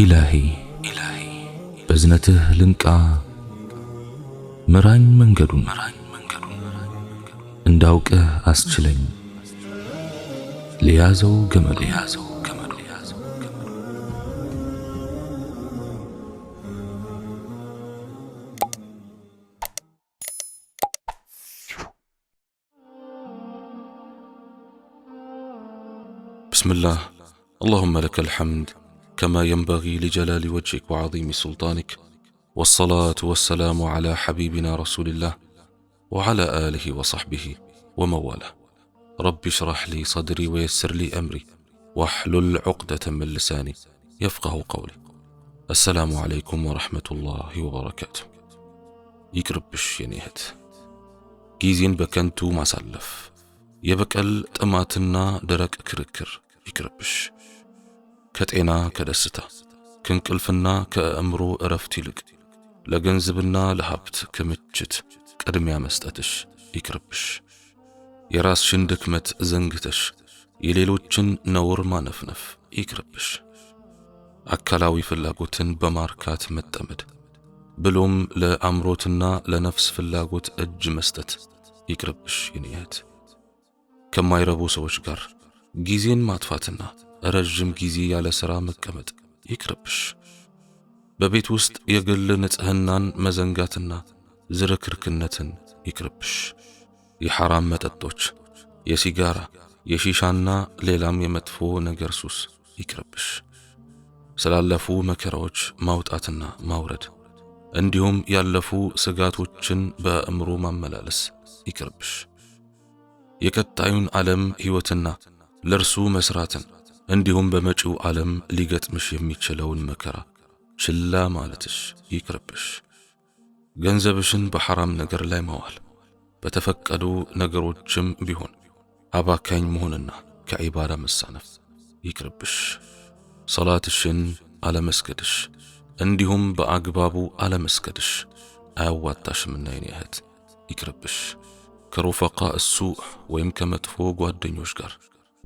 إلهي بزنته لنكا مران منجدون انداوك أسجلين ليازو جمل بسم الله. اللهم لك الحمد كما ينبغي لجلال وجهك وعظيم سلطانك، والصلاة والسلام على حبيبنا رسول الله وعلى آله وصحبه ومواله. رب اشرح لي صدري ويسر لي أمري واحلل عقدة من لساني يفقه قولي. السلام عليكم ورحمة الله وبركاته. يقربش ينيهت جيزين بكنتو ማሳለፍ የበቀል ጥማትና ደረቅ ክርክር ይቅርብሽ። ከጤና ከደስታ ከእንቅልፍና ከአእምሮ እረፍት ይልቅ ለገንዘብና ለሀብት ክምችት ቅድሚያ መስጠትሽ ይቅርብሽ። የራስሽን ድክመት ዘንግተሽ የሌሎችን ነውር ማነፍነፍ ይቅርብሽ። አካላዊ ፍላጎትን በማርካት መጠመድ ብሎም ለአእምሮትና ለነፍስ ፍላጎት እጅ መስጠት ይቅርብሽ የኔት። ከማይረቡ ሰዎች ጋር ጊዜን ማጥፋትና ረጅም ጊዜ ያለ ሥራ መቀመጥ ይቅርብሽ። በቤት ውስጥ የግል ንጽህናን መዘንጋትና ዝርክርክነትን ይቅርብሽ። የሐራም መጠጦች፣ የሲጋራ፣ የሺሻና ሌላም የመጥፎ ነገር ሱስ ይቅርብሽ። ስላለፉ መከራዎች ማውጣትና ማውረድ እንዲሁም ያለፉ ስጋቶችን በአእምሮ ማመላለስ ይቅርብሽ። የቀጣዩን ዓለም ሕይወትና ለርሱ መስራትን እንዲሁም በመጪው ዓለም ሊገጥምሽ የሚችለውን መከራ ችላ ማለትሽ ይቅርብሽ። ገንዘብሽን በሐራም ነገር ላይ ማዋል፣ በተፈቀዱ ነገሮችም ቢሆን አባካኝ መሆንና ከዒባዳ መሳነፍ ይቅርብሽ። ሰላትሽን አለመስገድሽ እንዲሁም በአግባቡ አለመስገድሽ አያዋጣሽምና የኔ እህት ይቅርብሽ። ከሩፈቃ እሱእ ወይም ከመጥፎ ጓደኞች ጋር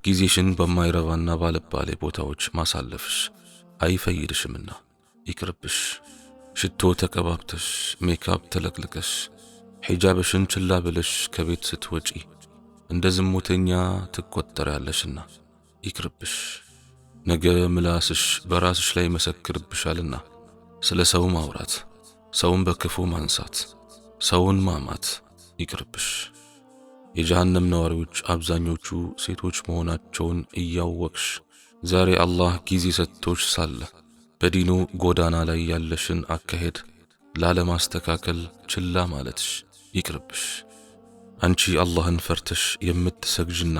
ጊዜሽን በማይረባና ባለባሌ ቦታዎች ማሳለፍሽ አይፈይድሽምና ይቅርብሽ። ሽቶ ተቀባብተሽ ሜካፕ ተለቅልቀሽ ሒጃብሽን ችላ ብለሽ ከቤት ስትወጪ እንደ ዝሙተኛ ትቆጠሪያለሽና ይቅርብሽ። ነገ ምላስሽ በራስሽ ላይ መሰክርብሻልና ስለ ሰው ማውራት፣ ሰውን በክፉ ማንሳት፣ ሰውን ማማት ይቅርብሽ። የጀሃነም ነዋሪዎች አብዛኞቹ ሴቶች መሆናቸውን እያወቅሽ ዛሬ አላህ ጊዜ ሰጥቶሽ ሳለ በዲኑ ጎዳና ላይ ያለሽን አካሄድ ላለማስተካከል ችላ ማለትሽ ይቅርብሽ። አንቺ አላህን ፈርተሽ የምትሰግጅና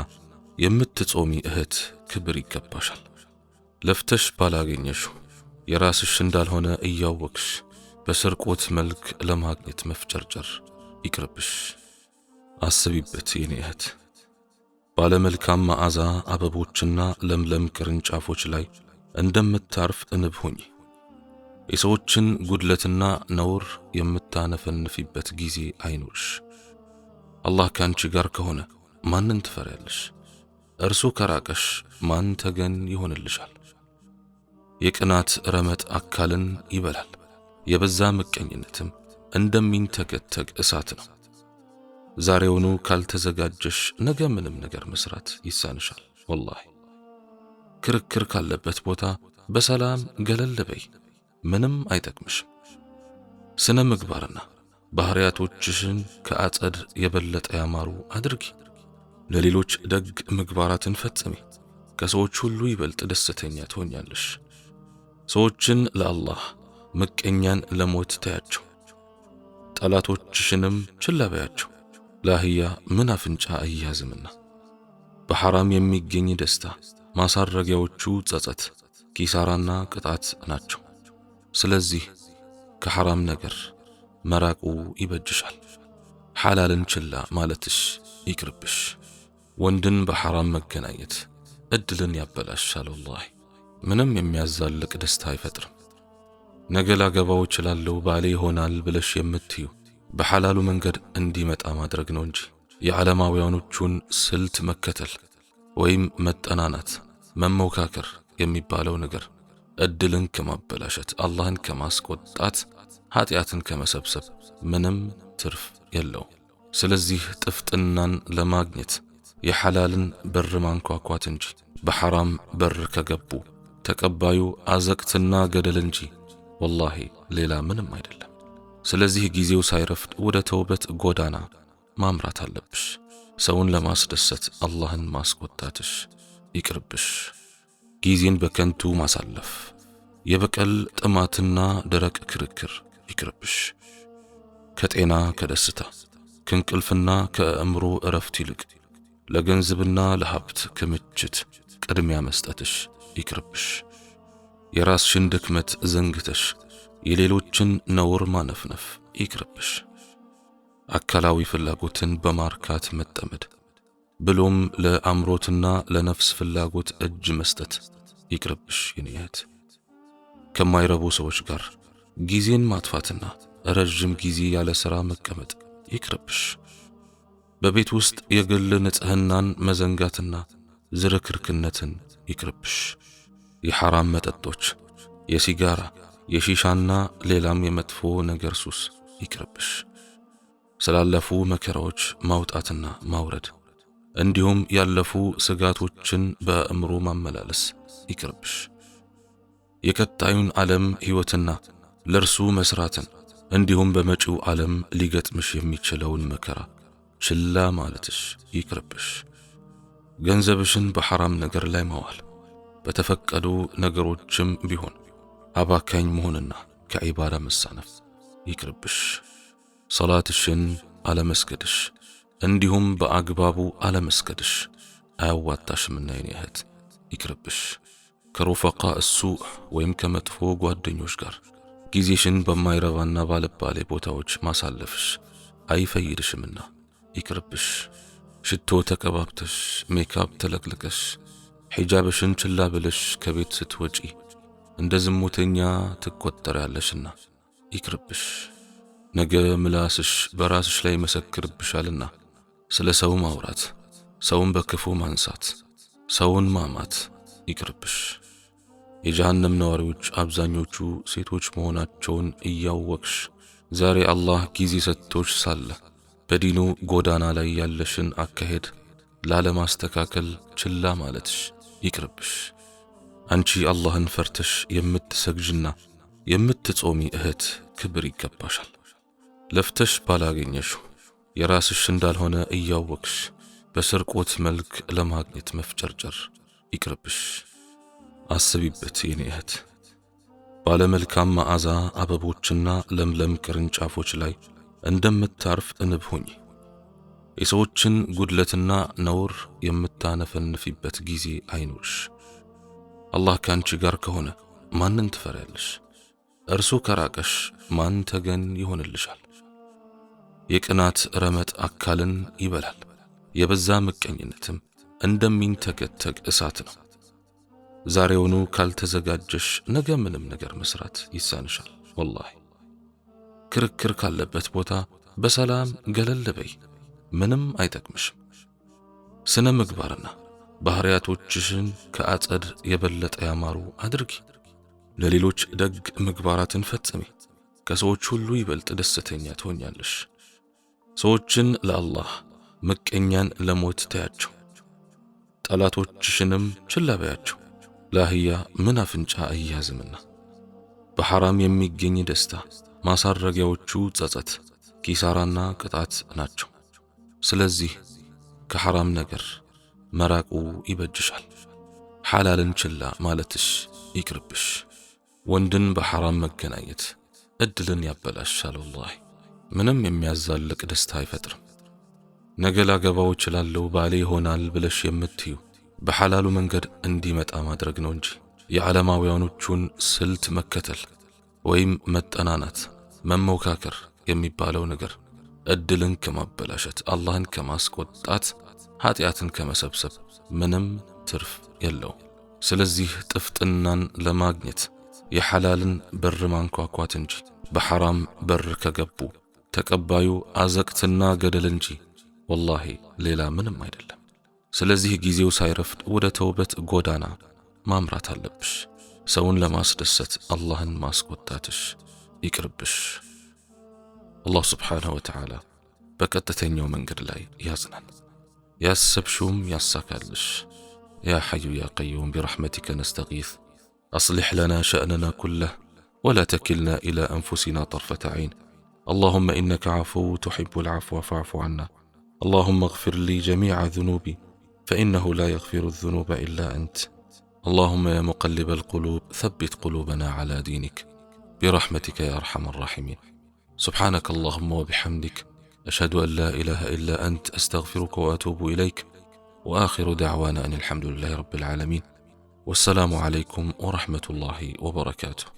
የምትጾሚ እህት ክብር ይገባሻል። ለፍተሽ ባላገኘሽው የራስሽ እንዳልሆነ እያወቅሽ በስርቆት መልክ ለማግኘት መፍጨርጨር ይቅርብሽ። አስቢበት የኔ እህት። ባለመልካም መዓዛ አበቦችና ለምለም ቅርንጫፎች ላይ እንደምታርፍ እንብ ሁኚ። የሰዎችን ጉድለትና ነውር የምታነፈንፊበት ጊዜ አይኖርሽ። አላህ ካንቺ ጋር ከሆነ ማንን ትፈሪያለሽ? እርሱ ከራቀሽ ማን ተገን ይሆንልሻል? የቅናት ረመጥ አካልን ይበላል። የበዛ ምቀኝነትም እንደሚንተከተክ እሳት ነው። ዛሬውኑ ካልተዘጋጀሽ ነገ ምንም ነገር መስራት ይሳንሻል። ወላሂ ክርክር ካለበት ቦታ በሰላም ገለል በይ፣ ምንም አይጠቅምሽም። ስነ ምግባርና ባህሪያቶችሽን ከአጸድ የበለጠ ያማሩ አድርጊ። ለሌሎች ደግ ምግባራትን ፈጽሚ። ከሰዎች ሁሉ ይበልጥ ደስተኛ ትሆኛለሽ። ሰዎችን ለአላህ ምቀኛን ለሞት ተያቸው። ጠላቶችሽንም ችላ በያቸው። ላህያ ምን አፍንጫ አያዝምና። በሐራም የሚገኝ ደስታ ማሳረጊያዎቹ ጸጸት፣ ኪሳራና ቅጣት ናቸው። ስለዚህ ከሐራም ነገር መራቁ ይበጅሻል። ሐላልን ችላ ማለትሽ ይቅርብሽ። ወንድን በሐራም መገናኘት እድልን ያበላሻል። ወላሂ ምንም የሚያዛልቅ ደስታ አይፈጥርም። ነገ ላገባው እችላለሁ ባሌ ይሆናል ብለሽ የምትዩ በሐላሉ መንገድ እንዲመጣ ማድረግ ነው እንጂ የዓለማውያኖቹን ስልት መከተል ወይም መጠናናት፣ መሞካከር የሚባለው ነገር እድልን ከማበላሸት፣ አላህን ከማስቆጣት፣ ኃጢአትን ከመሰብሰብ ምንም ትርፍ የለው። ስለዚህ ጥፍጥናን ለማግኘት የሐላልን በር ማንኳኳት እንጂ በሐራም በር ከገቡ ተቀባዩ አዘቅትና ገደል እንጂ ወላሂ ሌላ ምንም አይደለም። ስለዚህ ጊዜው ሳይረፍድ ወደ ተውበት ጎዳና ማምራት አለብሽ። ሰውን ለማስደሰት አላህን ማስቆጣትሽ ይቅርብሽ። ጊዜን በከንቱ ማሳለፍ፣ የበቀል ጥማትና ደረቅ ክርክር ይቅርብሽ። ከጤና ከደስታ ከእንቅልፍና ከአእምሮ እረፍት ይልቅ ለገንዘብና ለሀብት ክምችት ቅድሚያ መስጠትሽ ይቅርብሽ። የራስሽን ድክመት ዘንግተሽ የሌሎችን ነውር ማነፍነፍ ይቅርብሽ። አካላዊ ፍላጎትን በማርካት መጠመድ ብሎም ለአምሮትና ለነፍስ ፍላጎት እጅ መስጠት ይቅርብሽ። የኔ እህት ከማይረቡ ሰዎች ጋር ጊዜን ማጥፋትና ረጅም ጊዜ ያለ ሥራ መቀመጥ ይቅርብሽ። በቤት ውስጥ የግል ንጽህናን መዘንጋትና ዝርክርክነትን ይቅርብሽ። የሐራም መጠጦች፣ የሲጋራ፣ የሺሻና ሌላም የመጥፎ ነገር ሱስ ይቅርብሽ። ስላለፉ መከራዎች ማውጣትና ማውረድ እንዲሁም ያለፉ ስጋቶችን በአእምሮ ማመላለስ ይቅርብሽ። የቀጣዩን ዓለም ሕይወትና ለርሱ መስራትን እንዲሁም በመጪው ዓለም ሊገጥምሽ የሚችለውን መከራ ችላ ማለትሽ ይቅርብሽ። ገንዘብሽን በሐራም ነገር ላይ ማዋል፣ በተፈቀዱ ነገሮችም ቢሆን አባካኝ መሆንና ከዒባዳ መሳነፍ ይቅርብሽ። ሰላትሽን አለመስገድሽ እንዲሁም በአግባቡ አለመስገድሽ አያዋጣሽምና የኔ እህት ይቅርብሽ። ከሩፈቃ እሱእ ወይም ከመጥፎ ጓደኞች ጋር ጊዜሽን በማይረባና ባለባሌ ቦታዎች ማሳለፍሽ አይፈይድሽምና ይቅርብሽ። ሽቶ ተቀባብተሽ ሜካፕ ተለቅልቀሽ ሒጃብሽን ችላ ብለሽ ከቤት ስትወጪ እንደ ዝሙተኛ ትቆጠሪያለሽና ይቅርብሽ። ነገ ምላስሽ በራስሽ ላይ መሰክርብሻልና ስለ ሰው ማውራት፣ ሰውን በክፉ ማንሳት፣ ሰውን ማማት ይቅርብሽ። የጀሃነም ነዋሪዎች አብዛኞቹ ሴቶች መሆናቸውን እያወቅሽ ዛሬ አላህ ጊዜ ሰጥቶሽ ሳለ በዲኑ ጎዳና ላይ ያለሽን አካሄድ ላለማስተካከል ችላ ማለትሽ ይቅርብሽ። አንቺ አላህን ፈርተሽ የምትሰግጅና የምትጾሚ እህት ክብር ይገባሻል። ለፍተሽ ባላገኘሽው የራስሽ እንዳልሆነ እያወቅሽ በስርቆት መልክ ለማግኘት መፍጨርጨር ይቅርብሽ። አስቢበት የኔ እህት። ባለመልካም መዓዛ አበቦችና ለምለም ቅርንጫፎች ላይ እንደምታርፍ እንብ ሁኚ። የሰዎችን ጉድለትና ነውር የምታነፈንፊበት ጊዜ አይኖርሽ። አላህ ከአንቺ ጋር ከሆነ ማንን ትፈሪያለሽ? እርሱ ከራቀሽ ማን ተገን ይሆንልሻል? የቅናት ረመጥ አካልን ይበላል። የበዛ ምቀኝነትም እንደሚንተገተግ እሳት ነው። ዛሬውኑ ካልተዘጋጀሽ ነገ ምንም ነገር መስራት ይሳንሻል። ወላሂ ክርክር ካለበት ቦታ በሰላም ገለል በይ፣ ምንም አይጠቅምሽም። ስነ ምግባርና ባህሪያቶችሽን ከአጸድ የበለጠ ያማሩ አድርጊ። ለሌሎች ደግ ምግባራትን ፈጽሚ። ከሰዎች ሁሉ ይበልጥ ደስተኛ ትሆኛለሽ። ሰዎችን ለአላህ ምቀኛን ለሞት ተያቸው። ጠላቶችሽንም ችላ በያቸው። ለአህያ ምን አፍንጫ አያዝምና። በሐራም የሚገኝ ደስታ ማሳረጊያዎቹ ጸጸት፣ ኪሳራና ቅጣት ናቸው። ስለዚህ ከሐራም ነገር መራቁ ይበጅሻል። ሐላልን ችላ ማለትሽ ይቅርብሽ። ወንድን በሐራም መገናኘት እድልን ያበላሻል። ወላሂ ምንም የሚያዛልቅ ደስታ አይፈጥርም። ነገ ላገባው እችላለሁ ባሌ ይሆናል ብለሽ የምትዩ በሐላሉ መንገድ እንዲመጣ ማድረግ ነው እንጂ የዓለማውያኖቹን ስልት መከተል ወይም መጠናናት፣ መሞካከር የሚባለው ነገር እድልን ከማበላሸት፣ አላህን ከማስቆጣት፣ ኃጢአትን ከመሰብሰብ ምንም ትርፍ የለው። ስለዚህ ጥፍጥናን ለማግኘት የሐላልን በር ማንኳኳት እንጂ በሐራም በር ከገቡ ተቀባዩ አዘቅትና ገደል እንጂ ወላሂ ሌላ ምንም አይደለም። ስለዚህ ጊዜው ሳይረፍድ ወደ ተውበት ጎዳና ማምራት አለብሽ። ሰውን ለማስደሰት አላህን ማስቆጣትሽ ይቅርብሽ። አላህ ስብሓንሁ ወተዓላ በቀጥተኛው መንገድ ላይ ያዝናል፣ ያሰብሽውም ያሳካልሽ። ያ ሐዩ ያ ቀዩም ቢረሕመቲከ ነስተጊዝ አስሊሕ ለና ሸእነና ኩለህ ወላ ተኪልና ኢላ አንፉሲና ጠርፈተ ዐይን اللهم إنك عفو تحب العفو فاعف عنا اللهم اغفر لي جميع ذنوبي فإنه لا يغفر الذنوب إلا أنت اللهم يا مقلب القلوب ثبت قلوبنا على دينك برحمتك يا أرحم الراحمين سبحانك اللهم وبحمدك أشهد أن لا إله إلا أنت أستغفرك وأتوب إليك وآخر دعوانا أن الحمد لله رب العالمين والسلام عليكم ورحمة الله وبركاته.